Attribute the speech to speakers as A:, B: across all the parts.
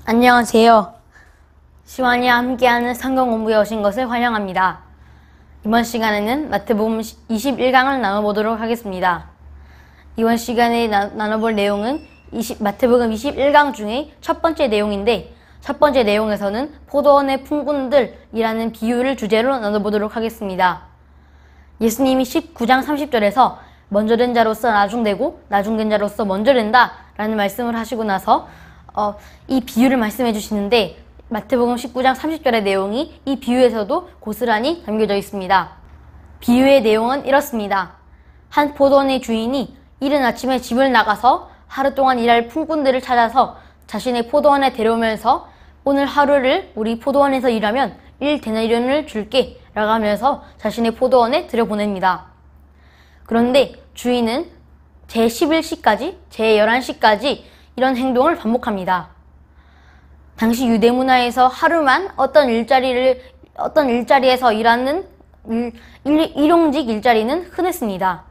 A: 안녕하세요. 시완이와 함께하는 성경 공부에 오신 것을 환영합니다. 이번 시간에는 마태복음 21강을 나눠보도록 하겠습니다. 이번 시간에 나눠볼 내용은 마태복음 21강 중에 첫 번째 내용인데, 첫 번째 내용에서는 포도원의 품꾼들이라는 비유를 주제로 나눠보도록 하겠습니다. 예수님이 19장 30절에서 먼저 된 자로서 나중되고 나중된 자로서 먼저 된다 라는 말씀을 하시고 나서 이 비유를 말씀해 주시는데, 마태복음 19장 30절의 내용이 이 비유에서도 고스란히 담겨져 있습니다. 비유의 내용은 이렇습니다. 한 포도원의 주인이 이른 아침에 집을 나가서 하루 동안 일할 품꾼들을 찾아서 자신의 포도원에 데려오면서 오늘 하루를 우리 포도원에서 일하면 1데나리온을 줄게 라고 하면서 자신의 포도원에 들여보냅니다. 그런데 주인은 제11시까지, 제11시까지 이런 행동을 반복합니다. 당시 유대 문화에서 하루만 어떤 일자리에서 일하는 일용직 일자리는 흔했습니다.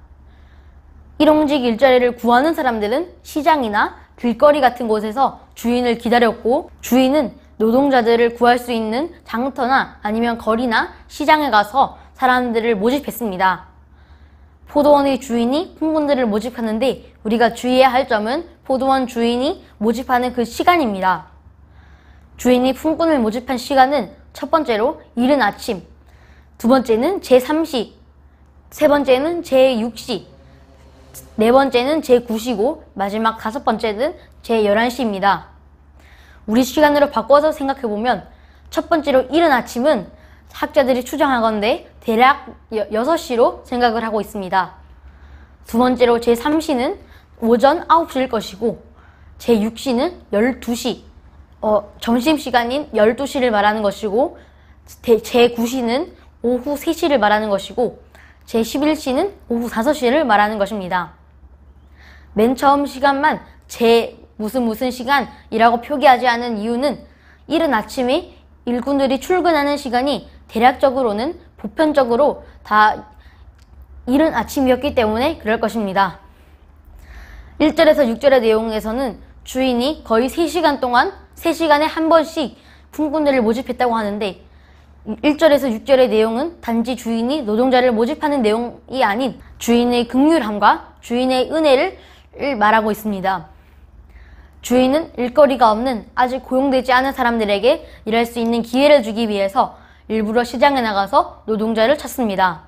A: 일용직 일자리를 구하는 사람들은 시장이나 길거리 같은 곳에서 주인을 기다렸고, 주인은 노동자들을 구할 수 있는 장터나 아니면 거리나 시장에 가서 사람들을 모집했습니다. 포도원의 주인이 품꾼들을 모집하는데 우리가 주의해야 할 점은 포도원 주인이 모집하는 그 시간입니다. 주인이 품꾼을 모집한 시간은 첫 번째로 이른 아침, 두 번째는 제3시, 세 번째는 제6시, 네 번째는 제9시고 마지막 다섯 번째는 제11시입니다. 우리 시간으로 바꿔서 생각해보면 첫 번째로 이른 아침은 학자들이 추정하건대 대략 6시로 생각을 하고 있습니다. 두 번째로 제3시는 오전 9시일 것이고, 제6시는 12시, 점심시간인 12시를 말하는 것이고, 제9시는 오후 3시를 말하는 것이고, 제11시는 오후 5시를 말하는 것입니다. 맨 처음 시간만 무슨 시간이라고 표기하지 않은 이유는 이른 아침에 일꾼들이 출근하는 시간이 대략적으로는 보편적으로 다 이른 아침이었기 때문에 그럴 것입니다. 1절에서 6절의 내용에서는 주인이 거의 3시간 동안 3시간에 한 번씩 품꾼들을 모집했다고 하는데, 1절에서 6절의 내용은 단지 주인이 노동자를 모집하는 내용이 아닌 주인의 긍휼함과 주인의 은혜를 말하고 있습니다. 주인은 일거리가 없는 아직 고용되지 않은 사람들에게 일할 수 있는 기회를 주기 위해서 일부러 시장에 나가서 노동자를 찾습니다.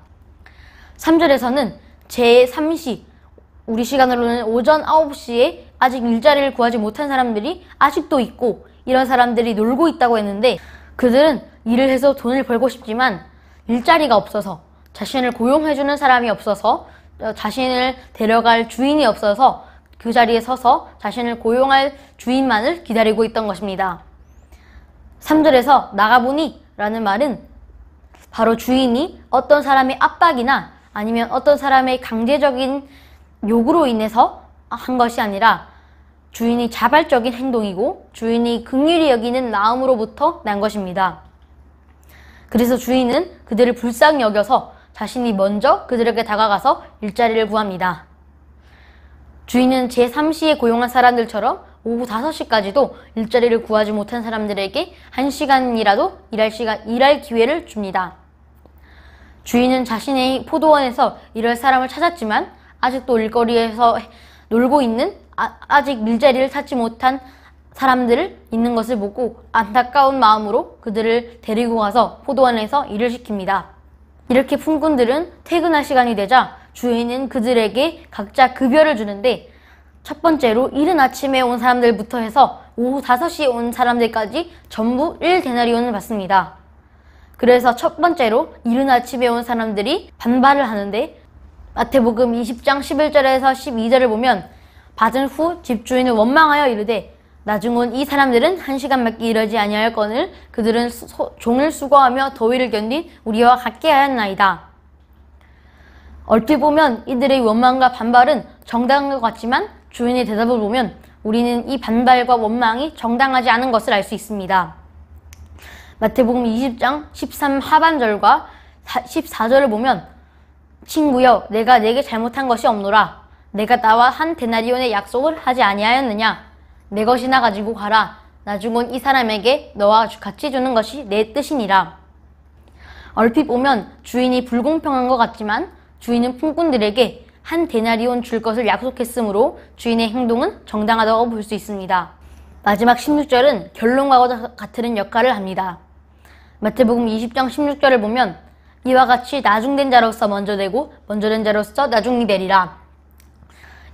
A: 3절에서는 제3시, 우리 시간으로는 오전 9시에 아직 일자리를 구하지 못한 사람들이 아직도 있고, 이런 사람들이 놀고 있다고 했는데, 그들은 일을 해서 돈을 벌고 싶지만 일자리가 없어서, 자신을 고용해주는 사람이 없어서, 자신을 데려갈 주인이 없어서 그 자리에 서서 자신을 고용할 주인만을 기다리고 있던 것입니다. 3절에서 나가보니 라는 말은 바로 주인이 어떤 사람의 압박이나 아니면 어떤 사람의 강제적인 요구로 인해서 한 것이 아니라 주인이 자발적인 행동이고 주인이 긍휼히 여기는 마음으로부터 난 것입니다. 그래서 주인은 그들을 불쌍히 여겨서 자신이 먼저 그들에게 다가가서 일자리를 구합니다. 주인은 제3시에 고용한 사람들처럼 오후 5시까지도 일자리를 구하지 못한 사람들에게 1시간이라도 일할 기회를 줍니다. 주인은 자신의 포도원에서 일할 사람을 찾았지만 아직도 일거리에서 놀고 있는, 아직 일자리를 찾지 못한 사람들을 있는 것을 보고 안타까운 마음으로 그들을 데리고 가서 포도원에서 일을 시킵니다. 이렇게 품꾼들은 퇴근할 시간이 되자 주인은 그들에게 각자 급여를 주는데, 첫 번째로 이른 아침에 온 사람들부터 해서 오후 5시에 온 사람들까지 전부 1데나리온을 받습니다. 그래서 첫 번째로 이른 아침에 온 사람들이 반발을 하는데, 마태복음 20장 11절에서 12절을 보면 받은 후 집주인은 원망하여 이르되 나중 온 이 사람들은 1시간밖에 일하지 아니하였거늘 그들은 종일 수고하며 더위를 견딘 우리와 같게 하였나이다. 얼핏 보면 이들의 원망과 반발은 정당한 것 같지만 주인의 대답을 보면 우리는 이 반발과 원망이 정당하지 않은 것을 알 수 있습니다. 마태복음 20장 13 하반절과 14절을 보면 친구여, 내가 네게 잘못한 것이 없노라. 내가 나와 한 데나리온의 약속을 하지 아니하였느냐? 내 것이나 가지고 가라. 나중 온 이 사람에게 너와 같이 주는 것이 내 뜻이니라. 얼핏 보면 주인이 불공평한 것 같지만 주인은 품꾼들에게 한 데나리온 줄 것을 약속했으므로 주인의 행동은 정당하다고 볼 수 있습니다. 마지막 16절은 결론과 같은 역할을 합니다. 마태복음 20장 16절을 보면 이와 같이 나중된 자로서 먼저 되고 먼저 된 자로서 나중이 되리라.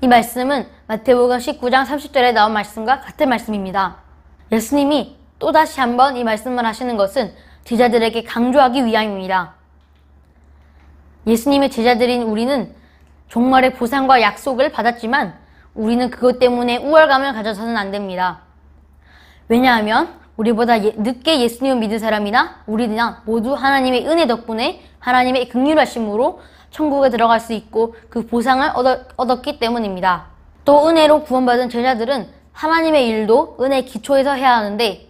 A: 이 말씀은 마태복음 19장 30절에 나온 말씀과 같은 말씀입니다. 예수님이 또다시 한번 이 말씀을 하시는 것은 제자들에게 강조하기 위함입니다. 예수님의 제자들인 우리는 종말의 보상과 약속을 받았지만 우리는 그것 때문에 우월감을 가져서는 안 됩니다. 왜냐하면 우리보다 늦게 예수님을 믿은 사람이나 우리나 모두 하나님의 은혜 덕분에 하나님의 긍휼하심으로 천국에 들어갈 수 있고 그 보상을 얻었기 때문입니다. 또 은혜로 구원받은 제자들은 하나님의 일도 은혜 기초에서 해야 하는데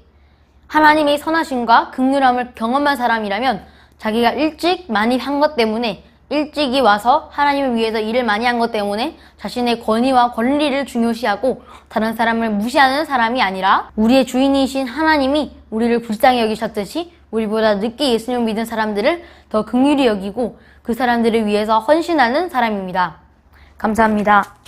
A: 하나님의 선하심과 긍휼함을 경험한 사람이라면 자기가 일찍 많이 한 것 때문에 일찍이 와서 하나님을 위해서 일을 많이 한 것 때문에 자신의 권위와 권리를 중요시하고 다른 사람을 무시하는 사람이 아니라 우리의 주인이신 하나님이 우리를 불쌍히 여기셨듯이 우리보다 늦게 예수님을 믿은 사람들을 더 긍휼히 여기고 그 사람들을 위해서 헌신하는 사람입니다. 감사합니다.